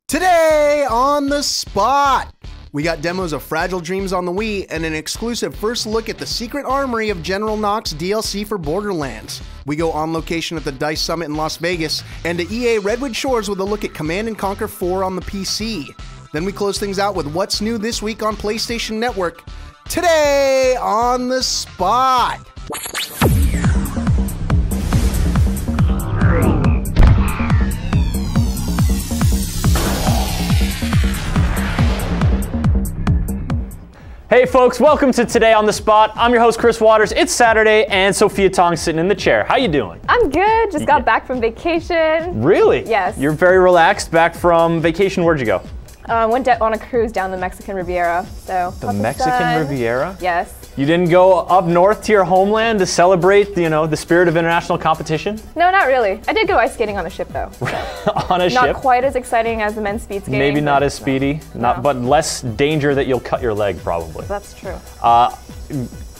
Today on the spot, we got demos of Fragile Dreams on the Wii and an exclusive first look at the secret armory of General Knox DLC for Borderlands. We go on location at the DICE Summit in Las Vegas and to EA Redwood Shores with a look at Command & Conquer 4 on the PC. Then we close things out with what's new this week on PlayStation Network. Today on the spot. Hey folks, welcome to Today on the Spot. I'm your host, Chris Waters. It's Saturday, and Sophia Tong's sitting in the chair. How you doing? I'm good. Just got back from vacation. Really? Yes. You're very relaxed. Back from vacation. Where'd you go? Went on a cruise down the Mexican Riviera. So the Mexican Riviera? Yes. You didn't go up north to your homeland to celebrate, the spirit of international competition? No, not really. I did go ice skating on a ship, though. On a ship? Not quite as exciting as the men's speed skating. Maybe not as speedy, No. but less danger that you'll cut your leg, probably. That's true.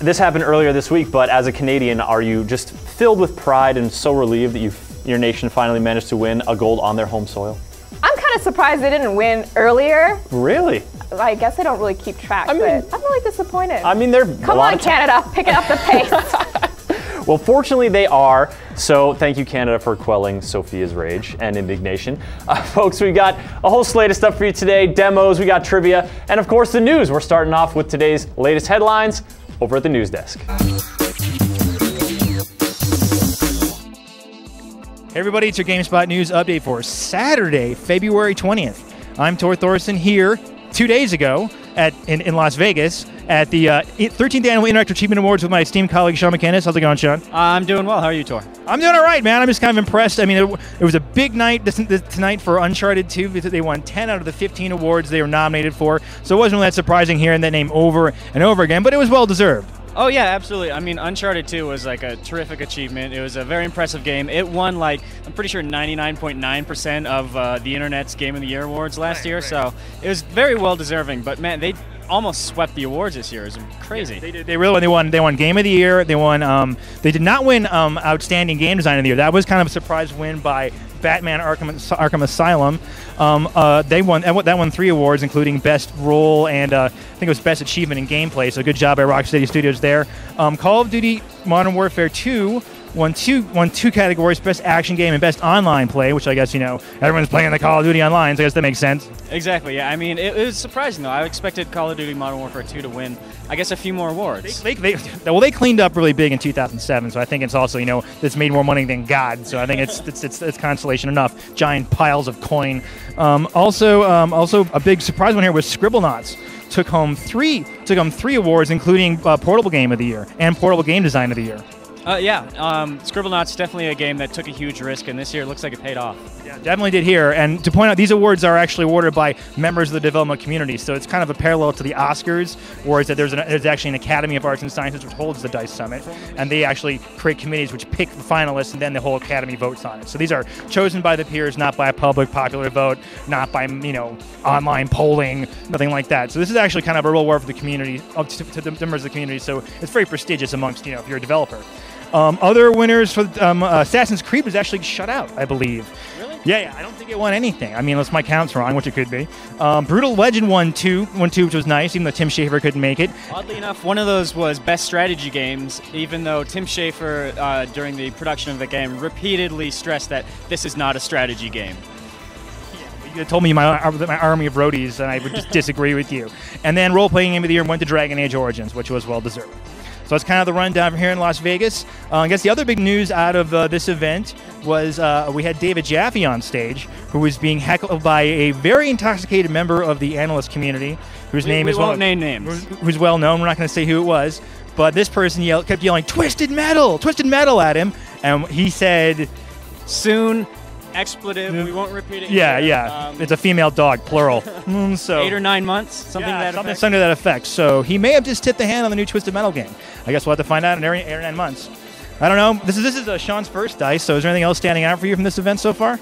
This happened earlier this week, but as a Canadian, are you just filled with pride and so relieved that your nation finally managed to win a gold on their home soil? I'm kind of surprised they didn't win earlier. Really? I guess I don't really keep track, but I'm really disappointed. I mean, they're Come on, Canada, picking up the pace. Well, fortunately they are, so thank you, Canada, for quelling Sophia's rage and indignation. Folks, we got a whole slate of stuff for you today, demos, we got trivia, and of course the news. We're starting off with today's latest headlines over at the news desk. Hey everybody, it's your GameSpot news update for Saturday, February 20th. I'm Tor Thorson here 2 days ago in Las Vegas at the 13th Annual Interactive Achievement Awards with my esteemed colleague Sean McInnes. How's it going, Sean? I'm doing well. How are you, Tor? I'm doing all right, man. I'm just kind of impressed. I mean, it was a big night tonight for Uncharted 2 because they won 10 out of the 15 awards they were nominated for. So it wasn't really that surprising hearing that name over and over again, but it was well deserved. Oh, yeah, absolutely. I mean, Uncharted 2 was like a terrific achievement. It was a very impressive game. It won, I'm pretty sure 99.9% of the Internet's Game of the Year awards last year, so it was very well deserving. But, man, they almost swept the awards this year. It was crazy. Yeah, they did. They really won. They won Game of the Year. They won. They did not win Outstanding Game Design of the Year. That was kind of a surprise win by Batman Arkham Asylum. That won 3 awards, including Best Role and I think it was Best Achievement in Gameplay. So good job by Rocksteady Studios there. Call of Duty Modern Warfare 2 won two categories: Best Action Game and Best Online Play, which I guess everyone's playing the Call of Duty Online, so I guess that makes sense. Exactly. Yeah. I mean, it was surprising though. I expected Call of Duty Modern Warfare 2 to win, I guess, a few more awards. They cleaned up really big in 2007, so I think it's also it's made more money than God. So I think it's consolation enough. Giant piles of coin. Also a big surprise one here was Scribblenauts. Took home three awards, including Portable Game of the Year and Portable Game Design of the Year. Scribblenauts definitely a game that took a huge risk, and this year it looks like it paid off. Yeah, definitely did here. And to point out, these awards are actually awarded by members of the development community, so it's kind of a parallel to the Oscars, whereas there's actually an Academy of Arts and Sciences which holds the DICE Summit, and they actually create committees which pick the finalists, and then the whole Academy votes on it. So these are chosen by the peers, not by a public popular vote, not by online polling, nothing like that. So this is actually kind of a real award for the community, to the members of the community. So it's very prestigious amongst if you're a developer. Other winners for Assassin's Creed was actually shut out, I believe. Really? Yeah, I don't think it won anything. I mean, unless my count's wrong, which it could be. Brutal Legend won two, which was nice, even though Tim Schafer couldn't make it. Oddly enough, one of those was Best Strategy Games, even though Tim Schafer, during the production of the game, repeatedly stressed that this is not a strategy game. You told me my army of roadies, and I would just disagree with you. And then Role-Playing Game of the Year went to Dragon Age Origins, which was well-deserved. So that's kind of the rundown from here in Las Vegas. I guess the other big news out of this event was we had David Jaffe on stage, who was being heckled by a very intoxicated member of the analyst community, whose name is won't name names. Who's well known. We're not going to say who it was, but this person kept yelling "Twisted Metal!" at him, and he said, "Soon." Expletive. We won't repeat it. Yeah. It's a female dog, plural. So 8 or 9 months, something to that effect. So he may have just tipped the hand on the new Twisted Metal game. I guess we'll have to find out in 8 or 9 months. I don't know. This is Sean's first DICE. So is there anything else standing out for you from this event so far?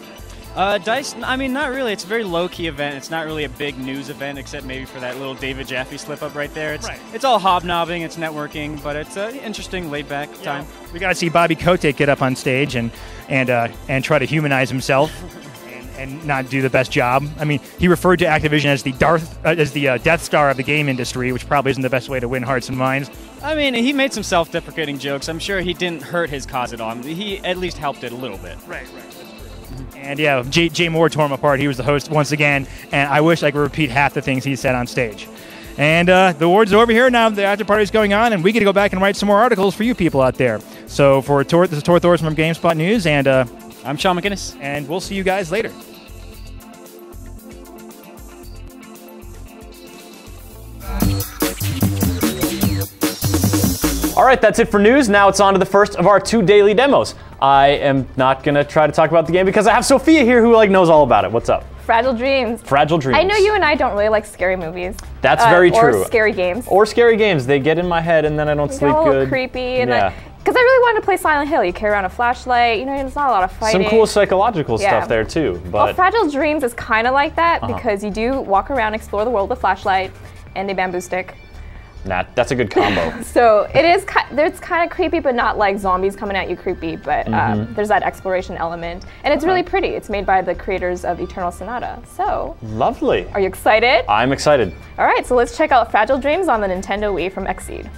DICE, I mean, not really. It's a very low-key event. It's not really a big news event, except maybe for that little David Jaffe slip-up right there. It's all hobnobbing, it's networking, but it's an interesting, laid-back time. We got to see Bobby Kotick get up on stage and try to humanize himself and not do the best job. I mean, he referred to Activision as the Death Star of the game industry, which probably isn't the best way to win hearts and minds. I mean, he made some self-deprecating jokes. I'm sure he didn't hurt his cause at all. He at least helped it a little bit. Right. And yeah, Jay Moore tore him apart. He was the host once again, and I wish I could repeat half the things he said on stage. And the awards are over here now. The after party's going on, and we get to go back and write some more articles for you people out there. So for this is Tor Thorson from GameSpot News, and I'm Sean McGinnis, and we'll see you guys later. All right, that's it for news. Now it's on to the first of our 2 daily demos. I am not going to try to talk about the game because I have Sophia here who knows all about it. What's up? Fragile Dreams. Fragile Dreams. I know you and I don't really like scary movies. That's very true. Or scary games. Or scary games. They get in my head and then I don't sleep a little good. Creepy. And yeah. Because I really wanted to play Silent Hill. You carry around a flashlight. There's not a lot of fighting. Some cool psychological stuff there too. But well, Fragile Dreams is kind of like that because you do walk around, explore the world with a flashlight and a bamboo stick. That's a good combo. So it's kind of creepy, but not like zombies coming at you creepy, but there's that exploration element. And it's really pretty. It's made by the creators of Eternal Sonata. So lovely. Are you excited? I'm excited. All right, so let's check out Fragile Dreams on the Nintendo Wii from Xseed.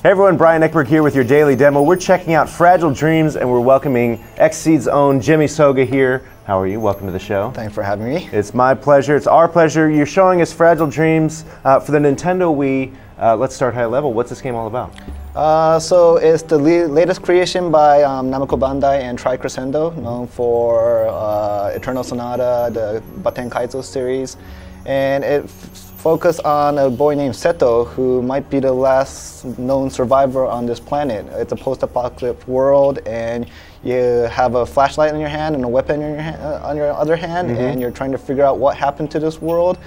Hey everyone, Brian Eckberg here with your daily demo. We're checking out Fragile Dreams and we're welcoming Xseed's own Jimmy Soga here. How are you? Welcome to the show. Thanks for having me. It's my pleasure. It's our pleasure. You're showing us Fragile Dreams for the Nintendo Wii. Let's start high level. What's this game all about? So it's the latest creation by Namco Bandai and Tri-Crescendo, known for Eternal Sonata, the Baten Kaizo series. And it focused on a boy named Seto, who might be the last known survivor on this planet. It's a post-apocalyptic world, and you have a flashlight in your hand and a weapon in your on your other hand, and you're trying to figure out what happened to this world.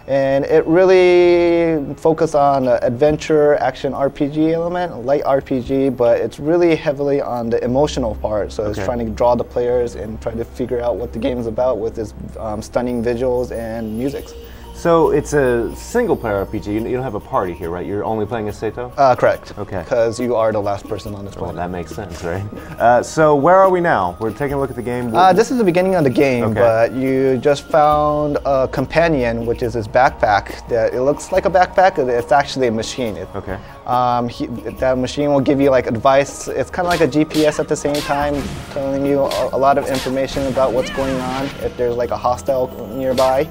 And it really focused on adventure, action RPG element, light RPG, but it's really heavily on the emotional part. So it's trying to draw the players and try to figure out what the game is about with its stunning visuals and music. So it's a single-player RPG. You don't have a party here, right? You're only playing as Seto? Correct. Okay. Because you are the last person on this planet. Well, that makes sense, right? So where are we now? We're taking a look at the game. This is the beginning of the game, but you just found a companion, which is his backpack. That it looks like a backpack, it's actually a machine. That machine will give you like advice. It's kind of like a GPS at the same time, telling you a lot of information about what's going on, if there's like a hostile nearby.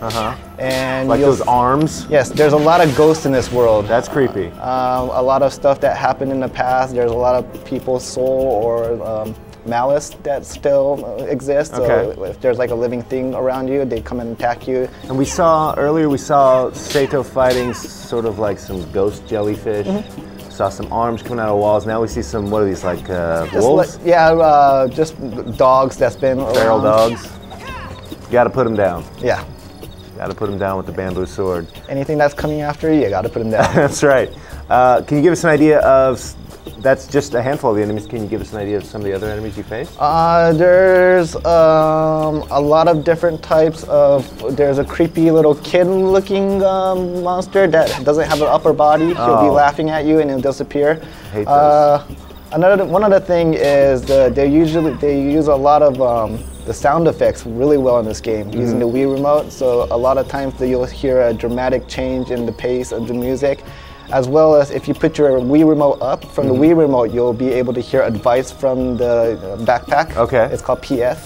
And like those arms? Yes, there's a lot of ghosts in this world. That's creepy. A lot of stuff that happened in the past. There's a lot of people's soul or malice that still exists. So if there's like a living thing around you, they come and attack you. And we saw Seto fighting sort of like some ghost jellyfish. Saw some arms coming out of walls. Now we see some, what are these, like wolves? Just dogs that's been feral dogs. You gotta put them down. Yeah. Got to put him down with the bamboo sword. Anything that's coming after you, got to put him down. That's right. Can you give us an idea of, that's just a handful of the enemies, can you give us an idea of some of the other enemies you face? There's a lot of different types of, there's a creepy little kid-looking monster that doesn't have an upper body. He'll be laughing at you and he'll disappear. I hate those. One other thing is they use a lot of the sound effects really well in this game using the Wii remote. So a lot of times you'll hear a dramatic change in the pace of the music, as well as if you put your Wii remote up from the Wii remote, you'll be able to hear advice from the backpack. It's called PF.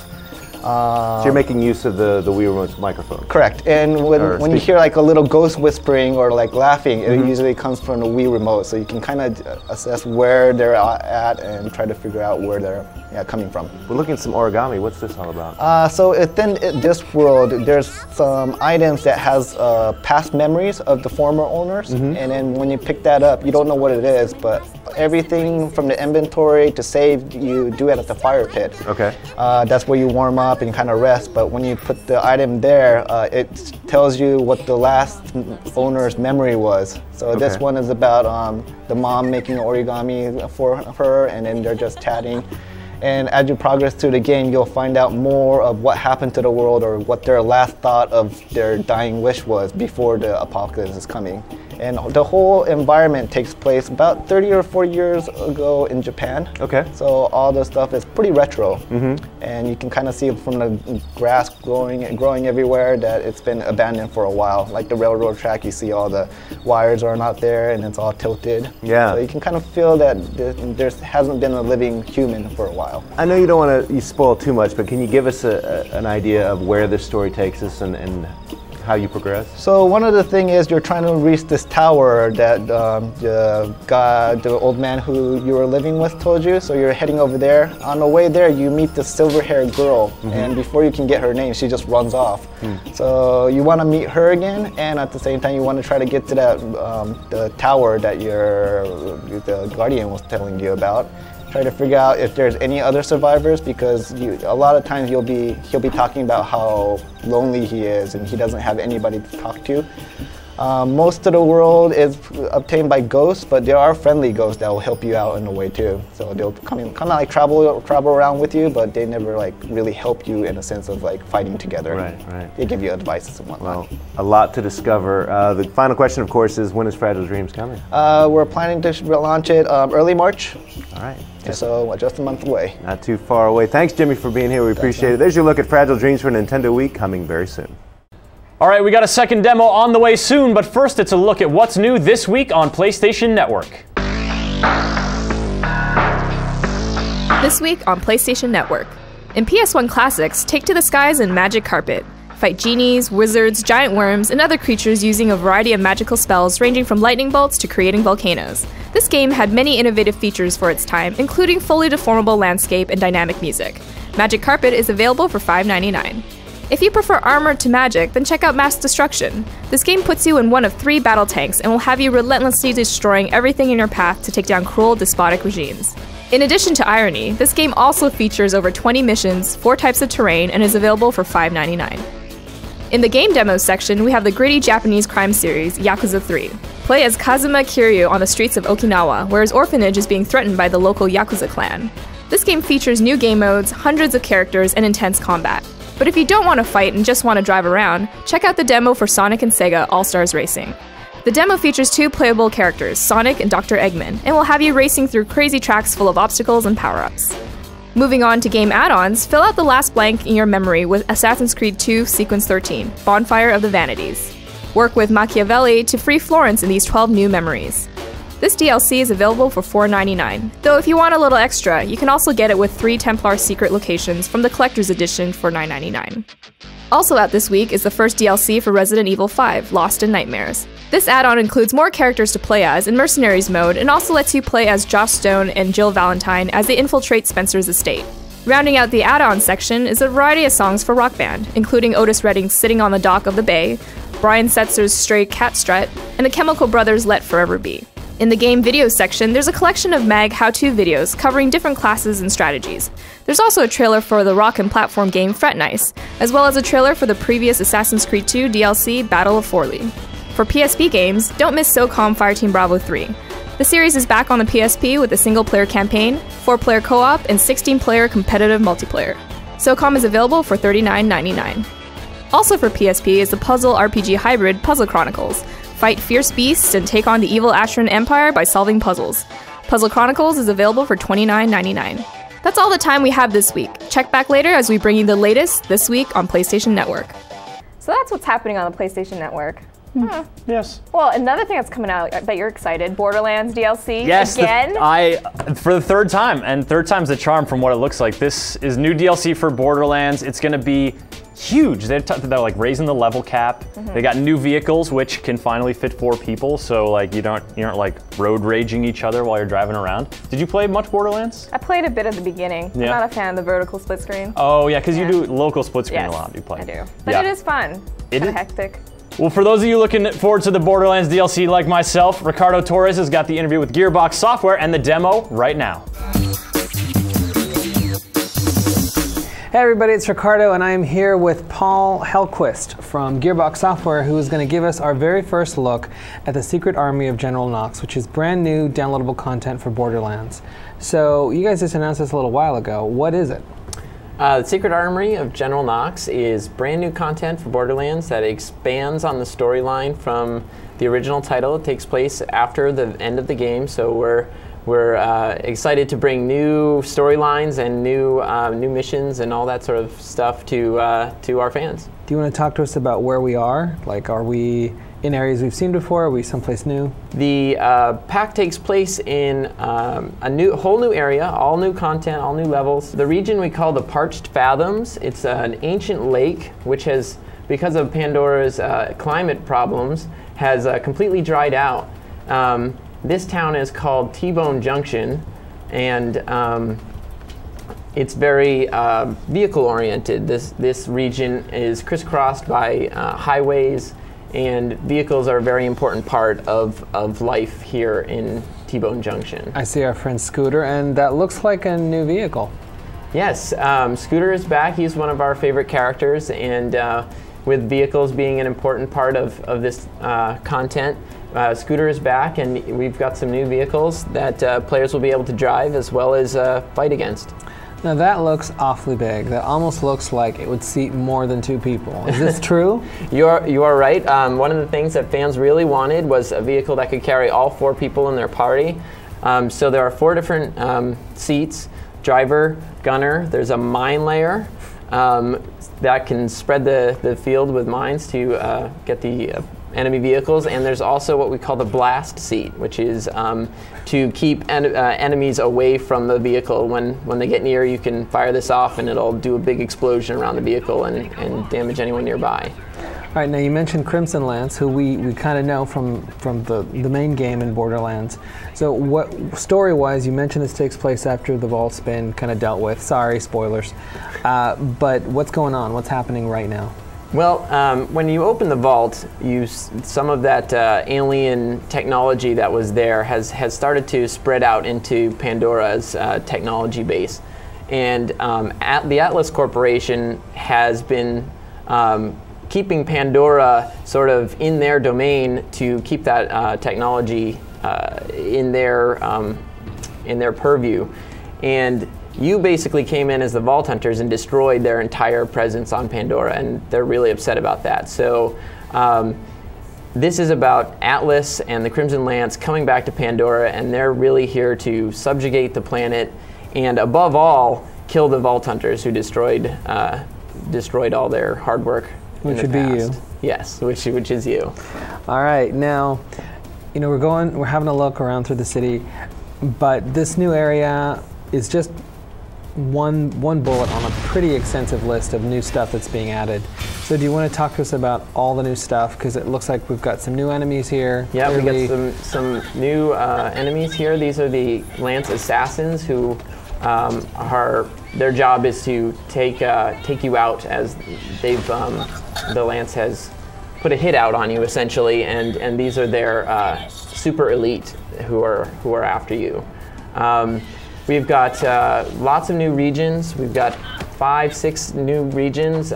So you're making use of the Wii remote's microphone. Correct. And when you hear like a little ghost whispering or like laughing, it usually comes from the Wii remote. So you can kind of assess where they're at and try to figure out where they're coming from. We're looking at some origami. What's this all about? So within this world, there's some items that has past memories of the former owners. And then when you pick that up, you don't know what it is, but everything from the inventory to save, you do it at the fire pit. That's where you warm up and kind of rest, but when you put the item there, it tells you what the last owner's memory was. So this one is about the mom making origami for her, and then they're just chatting. And as you progress through the game, you'll find out more of what happened to the world or what their last thought of their dying wish was before the apocalypse is coming. And the whole environment takes place about 30 or 40 years ago in Japan. Okay. So all the stuff is pretty retro. And you can kind of see from the grass growing everywhere that it's been abandoned for a while. Like the railroad track, you see all the wires are not there and it's all tilted. Yeah. So you can kind of feel that there hasn't been a living human for a while. I know you don't want to spoil too much, but can you give us an idea of where this story takes us and how you progress? So one of the things is you're trying to reach this tower that the old man who you were living with told you. So you're heading over there. On the way there, you meet the silver-haired girl, and before you can get her name, she just runs off. So you want to meet her again, and at the same time, you want to try to get to that the tower that the guardian was telling you about. Try to figure out if there's any other survivors, because a lot of times he'll be talking about how lonely he is and he doesn't have anybody to talk to. Most of the world is obtained by ghosts, but there are friendly ghosts that will help you out in a way too. So they'll kind of like travel around with you, but they never like really help you in a sense of like fighting together. Right. They give you advice and whatnot. Well, a lot to discover. The final question, of course, is when is Fragile Dreams coming? We're planning to launch it early March. All right. So just a month away. Not too far away. Thanks, Jimmy, for being here. We appreciate it. There's your look at Fragile Dreams for Nintendo Week, coming very soon. All right, we got a second demo on the way soon, but first it's a look at what's new this week on PlayStation Network. This week on PlayStation Network. In PS1 classics, take to the skies and Magic Carpet. Fight genies, wizards, giant worms, and other creatures using a variety of magical spells ranging from lightning bolts to creating volcanoes. This game had many innovative features for its time, including fully deformable landscape and dynamic music. Magic Carpet is available for $5.99. If you prefer armor to magic, then check out Mass Destruction. This game puts you in one of 3 battle tanks and will have you relentlessly destroying everything in your path to take down cruel, despotic regimes. In addition to irony, this game also features over 20 missions, 4 types of terrain, and is available for $5.99. In the game demos section, we have the gritty Japanese crime series, Yakuza 3. Play as Kazuma Kiryu on the streets of Okinawa, where his orphanage is being threatened by the local Yakuza clan. This game features new game modes, hundreds of characters, and intense combat. But if you don't want to fight and just want to drive around, check out the demo for Sonic and Sega All-Stars Racing. The demo features 2 playable characters, Sonic and Dr. Eggman, and will have you racing through crazy tracks full of obstacles and power-ups. Moving on to game add-ons, fill out the last blank in your memory with Assassin's Creed 2 Sequence 13, Bonfire of the Vanities. Work with Machiavelli to free Florence in these 12 new memories. This DLC is available for $4.99, though if you want a little extra, you can also get it with 3 Templar secret locations from the Collector's Edition for $9.99. Also out this week is the first DLC for Resident Evil 5, Lost in Nightmares. This add-on includes more characters to play as in Mercenaries mode and also lets you play as Joss Stone and Jill Valentine as they infiltrate Spencer's estate. Rounding out the add-on section is a variety of songs for Rock Band, including Otis Redding's Sitting on the Dock of the Bay, Brian Setzer's Stray Cat Strut, and the Chemical Brothers' Let Forever Be. In the game videos section, there's a collection of mag how-to videos covering different classes and strategies. There's also a trailer for the rock and platform game Fret Nice, as well as a trailer for the previous Assassin's Creed 2 DLC Battle of Forli. For PSP games, don't miss SOCOM Fireteam Bravo 3. The series is back on the PSP with a single-player campaign, 4-player co-op, and 16-player competitive multiplayer. SOCOM is available for $39.99. Also for PSP is the puzzle RPG hybrid Puzzle Chronicles. Fight fierce beasts and take on the evil Asheron Empire by solving puzzles. Puzzle Chronicles is available for $29.99. That's all the time we have this week. Check back later as we bring you the latest this week on PlayStation Network. So that's what's happening on the PlayStation Network. Yes. Well, another thing that's coming out, I bet you're excited, Borderlands Dlc yes, again. For the 3rd time, and 3rd time's the charm from what it looks like. This is new DLC for Borderlands. It's going to be huge. They're like raising the level cap. They got new vehicles which can finally fit 4 people, so like you aren't like road raging each other while you're driving around. Did you play much Borderlands? I played a bit at the beginning. Yeah. I'm not a fan of the vertical split screen. Oh yeah, because you do local split screen a lot. You play. I do, but it is fun. It is hectic. Well, for those of you looking forward to the Borderlands DLC like myself, Ricardo Torres has got the interview with Gearbox Software and the demo right now. Hey everybody, it's Ricardo, and I am here with Paul Hellquist from Gearbox Software, who is going to give us our very first look at the Secret Army of General Knox, which is brand new downloadable content for Borderlands. So you guys just announced this a little while ago. What is it? The Secret Armory of General Knox is brand new content for Borderlands that expands on the storyline from the original title. It takes place after the end of the game, so we're excited to bring new storylines and new missions and all that sort of stuff to our fans. Do you want to talk to us about where we are? Like, are we in areas we've seen before? Are we someplace new? The pack takes place in a whole new area, all new content, all new levels. The region we call the Parched Fathoms. It's an ancient lake which has, because of Pandora's climate problems, has completely dried out. This town is called T-Bone Junction, and it's very vehicle-oriented. This region is crisscrossed by highways, and vehicles are a very important part of life here in T-Bone Junction. I see our friend Scooter, and that looks like a new vehicle. Yes, Scooter is back. He's one of our favorite characters, and with vehicles being an important part of this content, Scooter is back, and we've got some new vehicles that players will be able to drive as well as fight against. Now that looks awfully big. That almost looks like it would seat more than 2 people. Is this true? You are right. One of the things that fans really wanted was a vehicle that could carry all 4 people in their party. So there are 4 different seats: driver, gunner. There's a mine layer that can spread the field with mines to get the enemy vehicles, and there's also what we call the blast seat, which is to keep enemies away from the vehicle. When they get near, you can fire this off and it'll do a big explosion around the vehicle and damage anyone nearby. All right, now you mentioned Crimson Lance, who we kind of know from the main game in Borderlands. So what story-wise, you mentioned this takes place after the vault's been kind of dealt with. Sorry, spoilers. But what's going on? What's happening right now? Well, when you open the vault, some of that alien technology that was there has started to spread out into Pandora's technology base. And the Atlas Corporation has been keeping Pandora sort of in their domain to keep that technology in their purview. And you basically came in as the Vault Hunters and destroyed their entire presence on Pandora, and they're really upset about that. So this is about Atlas and the Crimson Lance coming back to Pandora, and they're really here to subjugate the planet and, above all, kill the Vault Hunters who destroyed all their hard work in the past. Which would be you. Yes, which is you. All right, now, we're having a look around through the city, but this new area is just one bullet on a pretty extensive list of new stuff that's being added. So do you want to talk to us about all the new stuff? Because it looks like we've got some new enemies here. Yeah, we got some new enemies here. These are the Lance Assassins, who their job is to take you out, as the Lance has put a hit out on you essentially, and these are their super elite who are after you. We've got lots of new regions. We've got 5, 6 new regions.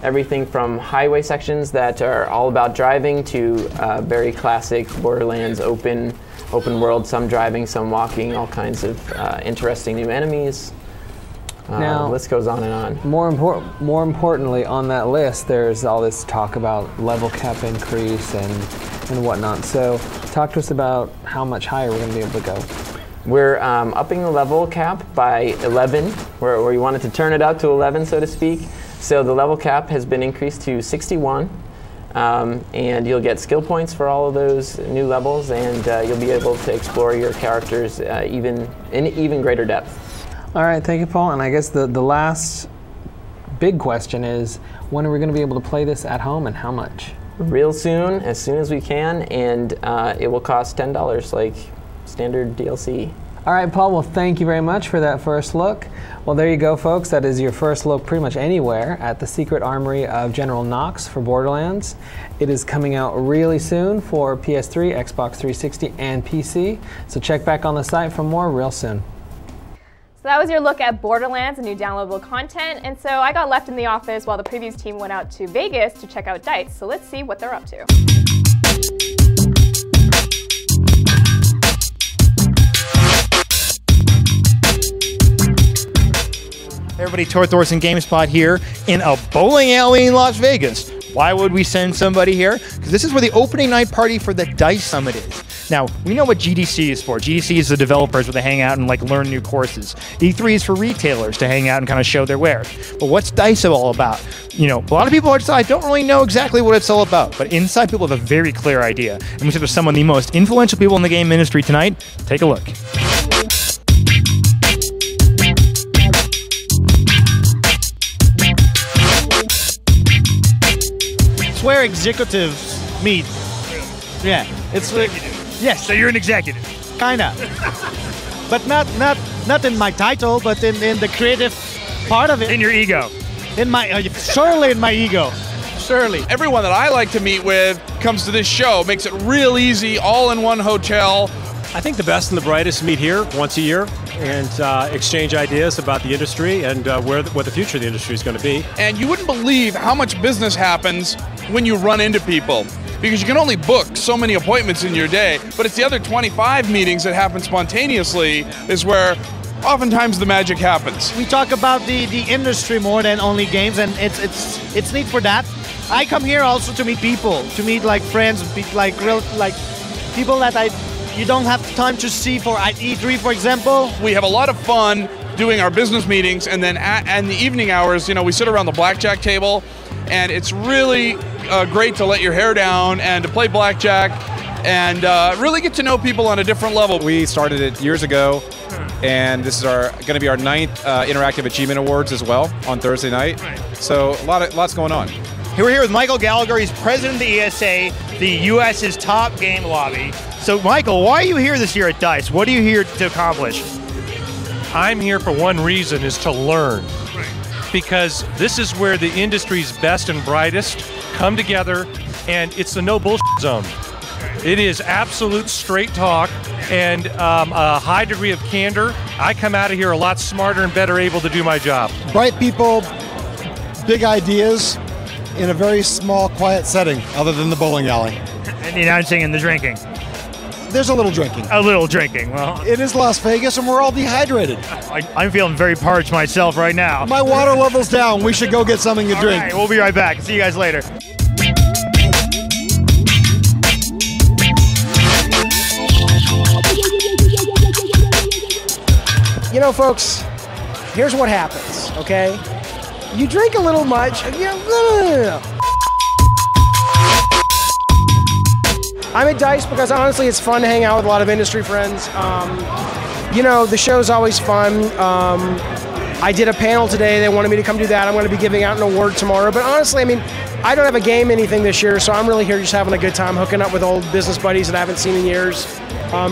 Everything from highway sections that are all about driving to very classic Borderlands open world, some driving, some walking, all kinds of interesting new enemies. Now, the list goes on and on. More importantly, on that list, there's all this talk about level cap increase and whatnot. So talk to us about how much higher we're going to be able to go. We're upping the level cap by 11, where we wanted to turn it up to 11, so to speak. So the level cap has been increased to 61, and you'll get skill points for all of those new levels, and you'll be able to explore your characters in even greater depth. All right, thank you, Paul. And I guess the last big question is, when are we going to be able to play this at home, and how much? Real soon, as soon as we can, and it will cost $10 like standard DLC. All right, Paul, well, thank you very much for that first look. Well, there you go, folks. That is your first look pretty much anywhere at the Secret Armory of General Knox for Borderlands. It is coming out really soon for PS3, Xbox 360, and PC. So check back on the site for more real soon. So that was your look at Borderlands and new downloadable content. And so I got left in the office while the previews team went out to Vegas to check out DICE. So let's see what they're up to. Everybody, Tor Thorson GameSpot here in a bowling alley in Las Vegas. Why would we send somebody here? Because this is where the opening night party for the DICE Summit is. Now, we know what GDC is for. GDC is the developers where they hang out and like learn new courses. E3 is for retailers to hang out and kind of show their wares. But what's DICE all about? You know, a lot of people outside don't really know exactly what it's all about, but inside people have a very clear idea. And we said there's some of the most influential people in the game industry tonight. Take a look. Where executives meet. Yeah, it's like, yes. So you're an executive. Kinda. But not in my title, but in the creative part of it. In your ego. In my surely in my ego. Surely. Everyone that I like to meet with comes to this show, makes it real easy, all in one hotel. I think the best and the brightest meet here once a year and exchange ideas about the industry and what the future of the industry is going to be. And you wouldn't believe how much business happens when you run into people, because you can only book so many appointments in your day, but it's the other 25 meetings that happen spontaneously is where oftentimes the magic happens. We talk about the industry more than only games, and it's neat for that. I come here also to meet people, to meet like friends, like real people that you don't have time to see for at E3, for example. We have a lot of fun doing our business meetings, and then in the evening hours, you know, we sit around the blackjack table, and it's really great to let your hair down and to play blackjack and really get to know people on a different level. We started it years ago, and this is going to be our 9th Interactive Achievement Awards as well on Thursday night. So lots going on. We're here with Michael Gallagher. He's president of the ESA, the U.S.'s top game lobby. So, Michael, why are you here this year at DICE? What are you here to accomplish? I'm here for one reason, is to learn. Because this is where the industry's best and brightest come together, and it's the no bullshit zone. It is absolute straight talk and a high degree of candor. I come out of here a lot smarter and better able to do my job. Bright people, big ideas, in a very small, quiet setting, other than the bowling alley. And the announcing and the drinking. There's a little drinking. A little drinking, well. It is Las Vegas and we're all dehydrated. I'm feeling very parched myself right now. My water level's down. We should go get something to drink. All right, we'll be right back. See you guys later. You know, folks, here's what happens, okay? You drink a little much. I'm at DICE because honestly it's fun to hang out with a lot of industry friends. You know, the show's always fun. I did a panel today. They wanted me to come do that. I'm going to be giving out an award tomorrow. But honestly, I mean, I don't have a game anything this year, so I'm really here just having a good time, hooking up with old business buddies that I haven't seen in years,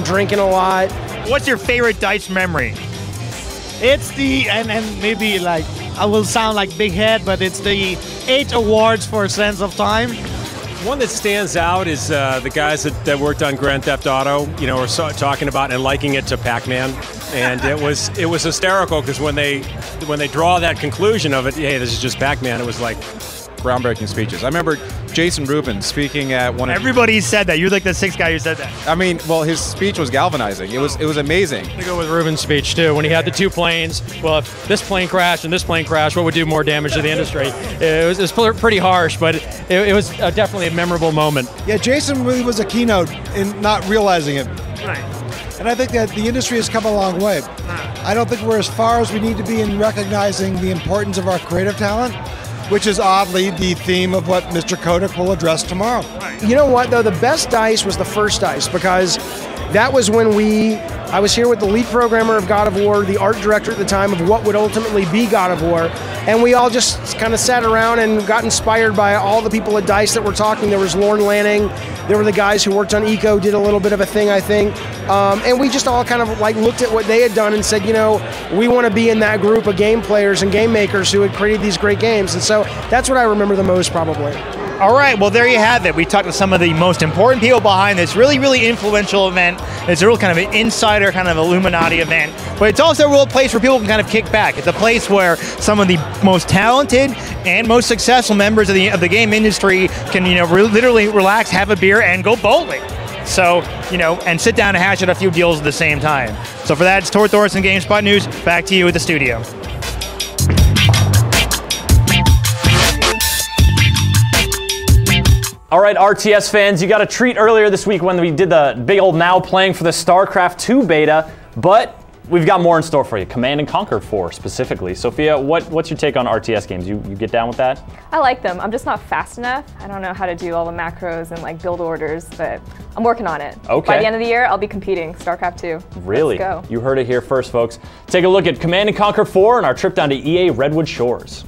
drinking a lot. What's your favorite DICE memory? It's the, and maybe like, I will sound like big head, but it's the 8 awards for Sense of Time. One that stands out is the guys that worked on Grand Theft Auto, you know, were talking about and liking it to Pac-Man. And it was hysterical because when they draw that conclusion of it, hey, this is just Pac-Man, it was like groundbreaking speeches. I remember Jason Rubin speaking at one of... Everybody said that. You're like the 6th guy who said that. I mean, well, his speech was galvanizing. It was amazing. To go with Rubin's speech, too, when he had the 2 planes. Well, if this plane crashed and this plane crashed, what would do more damage to the industry? It was pretty harsh, but it was definitely a memorable moment. Yeah, Jason really was a keynote in not realizing it. Right. And I think that the industry has come a long way. I don't think we're as far as we need to be in recognizing the importance of our creative talent, which is oddly the theme of what Mr. Kodak will address tomorrow. You know what, though? The best DICE was the first DICE because that was when I was here with the lead programmer of God of War, the art director at the time of what would ultimately be God of War, and we all just kind of sat around and got inspired by all the people at DICE that were talking. There was Lorne Lanning, there were the guys who worked on Eco, did a little bit of a thing, I think, and we just all kind of like looked at what they had done and said, you know, we want to be in that group of game players and game makers who had created these great games, and so that's what I remember the most probably. All right, well, there you have it. We talked to some of the most important people behind this really, really influential event. It's a real kind of an insider, kind of Illuminati event, but it's also a real place where people can kind of kick back. It's a place where some of the most talented and most successful members of the game industry can, you know, literally relax, have a beer, and go bowling. So, you know, and sit down and hash out a few deals at the same time. So for that, it's Tor Thorson, GameSpot News. Back to you at the studio. All right, RTS fans, you got a treat earlier this week when we did the big old now playing for the StarCraft 2 beta, but we've got more in store for you. Command & Conquer 4 specifically. Sophia, what's your take on RTS games? You get down with that? I like them. I'm just not fast enough. I don't know how to do all the macros and like build orders, but I'm working on it. Okay. By the end of the year, I'll be competing StarCraft 2. Really? Let's go. You heard it here first, folks. Take a look at Command & Conquer 4 and our trip down to EA Redwood Shores.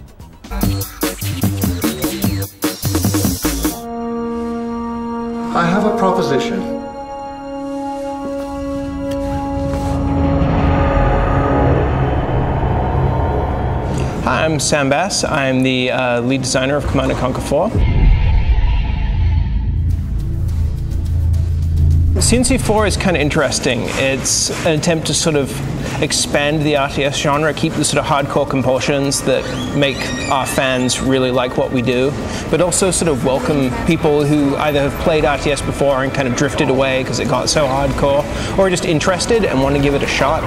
I have a proposition. Hi, I'm Sam Bass. I'm the lead designer of Command & Conquer 4. CNC 4 is kind of interesting. It's an attempt to sort of expand the RTS genre, keep the sort of hardcore compulsions that make our fans really like what we do, but also sort of welcome people who either have played RTS before and kind of drifted away because it got so hardcore, or are just interested and want to give it a shot.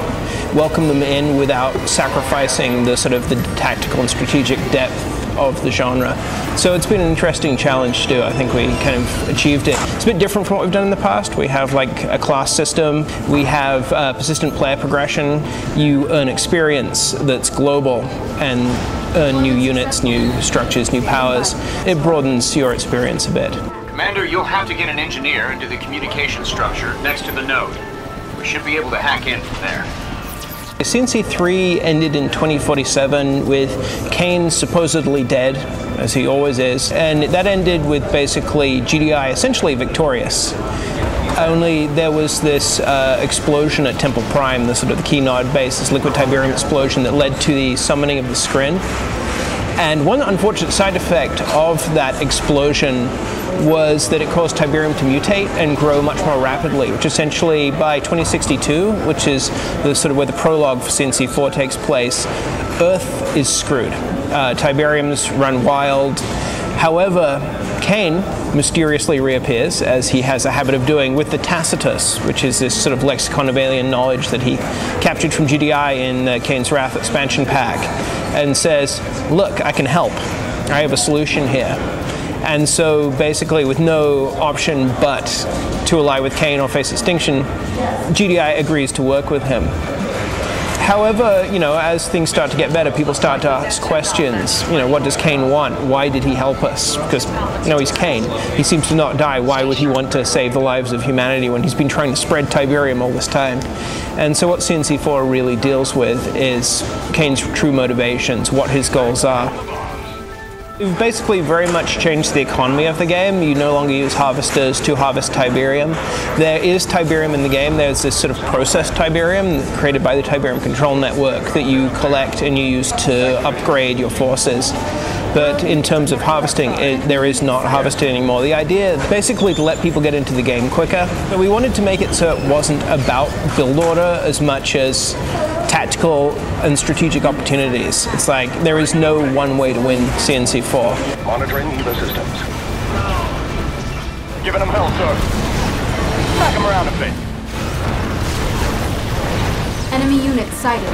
Welcome them in without sacrificing the sort of the tactical and strategic depth of the genre. So it's been an interesting challenge to do. I think we kind of achieved it. It's a bit different from what we've done in the past. We have like a class system. We have persistent player progression. You earn experience that's global and earn new units, new structures, new powers. It broadens your experience a bit. Commander, you'll have to get an engineer into the communication structure next to the node. We should be able to hack in from there. CNC 3 ended in 2047 with Kane supposedly dead, as he always is, and that ended with basically GDI essentially victorious. Only there was this explosion at Temple Prime, the sort of the key node base, this liquid Tiberium explosion that led to the summoning of the Scrin. And one unfortunate side effect of that explosion was that it caused Tiberium to mutate and grow much more rapidly, which essentially by 2062, which is the sort of where the prologue for CNC 4 takes place, Earth is screwed. Tiberiums run wild. However, Kane mysteriously reappears, as he has a habit of doing, with the Tacitus, which is this sort of lexicon of alien knowledge that he captured from GDI in Kane's Wrath expansion pack, and says, look, I can help. I have a solution here. And so basically with no option but to ally with Kane or face extinction, GDI agrees to work with him. However, you know, as things start to get better, people start to ask questions. You know, what does Kane want? Why did he help us? Because, you know, he's Kane. He seems to not die. Why would he want to save the lives of humanity when he's been trying to spread Tiberium all this time? And so what CNC 4 really deals with is Kane's true motivations, what his goals are. We've basically very much changed the economy of the game. You no longer use harvesters to harvest Tiberium. There is Tiberium in the game. There's this sort of processed Tiberium created by the Tiberium Control Network that you collect and you use to upgrade your forces. But in terms of harvesting, there is not harvesting anymore. The idea is basically to let people get into the game quicker. But we wanted to make it so it wasn't about build order as much as tactical and strategic opportunities. It's like there is no one way to win CNC 4. Monitoring ecosystems. Giving them hell, sir. Back them around a bit. Enemy unit sighted.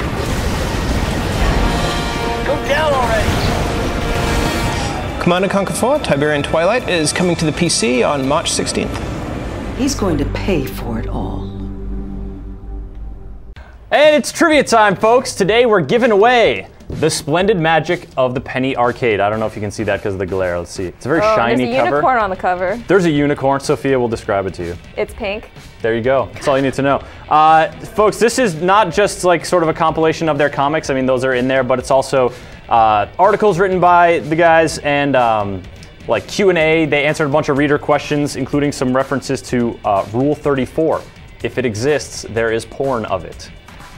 Go down already! Command & Conquer 4, Tiberian Twilight, is coming to the PC on March 16th. He's going to pay for it all. And it's trivia time, folks. Today we're giving away the splendid magic of the Penny Arcade. I don't know if you can see that because of the glare. Let's see. It's a very shiny cover. There's a unicorn on the cover. There's a unicorn. Sophia will describe it to you. It's pink. There you go. That's all you need to know. Folks, this is not just like sort of a compilation of their comics. I mean, those are in there, but it's also articles written by the guys and like Q&A. They answered a bunch of reader questions, including some references to Rule 34. If it exists, there is porn of it.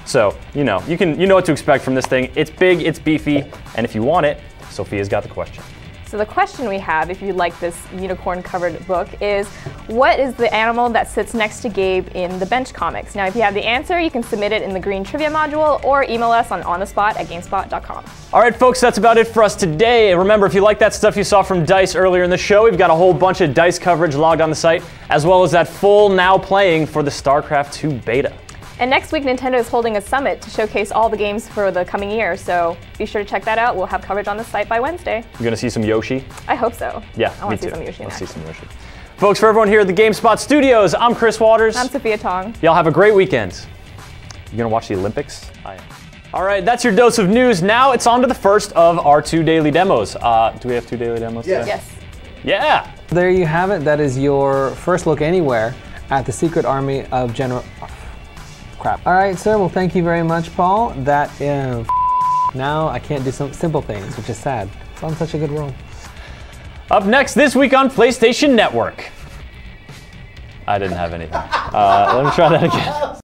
So, you know what to expect from this thing. It's big, it's beefy, and if you want it, Sophia's got the question. So the question we have, if you like this unicorn-covered book, is what is the animal that sits next to Gabe in the Bench comics? Now, if you have the answer, you can submit it in the green trivia module or email us on onthespot@gamespot.com. All right, folks, that's about it for us today. Remember, if you like that stuff you saw from DICE earlier in the show, we've got a whole bunch of DICE coverage logged on the site, as well as that full now playing for the StarCraft 2 beta. And next week, Nintendo is holding a summit to showcase all the games for the coming year, so be sure to check that out. We'll have coverage on the site by Wednesday. You're going to see some Yoshi? I hope so. Yeah, I want to see some Yoshi. Let's see some Yoshi. Folks, for everyone here at the GameSpot studios, I'm Chris Waters. I'm Sophia Tong. Y'all have a great weekend. You going to watch the Olympics? I am. All right, that's your dose of news. Now it's on to the first of our 2 daily demos. Do we have 2 daily demos today? Yes. Yeah. There you have it. That is your first look anywhere at the secret army of General... crap. All right, sir. Well, thank you very much, Paul. That now I can't do some simple things, which is sad. It's on such a good roll. Up next this week on PlayStation Network. I didn't have anything. Let me try that again.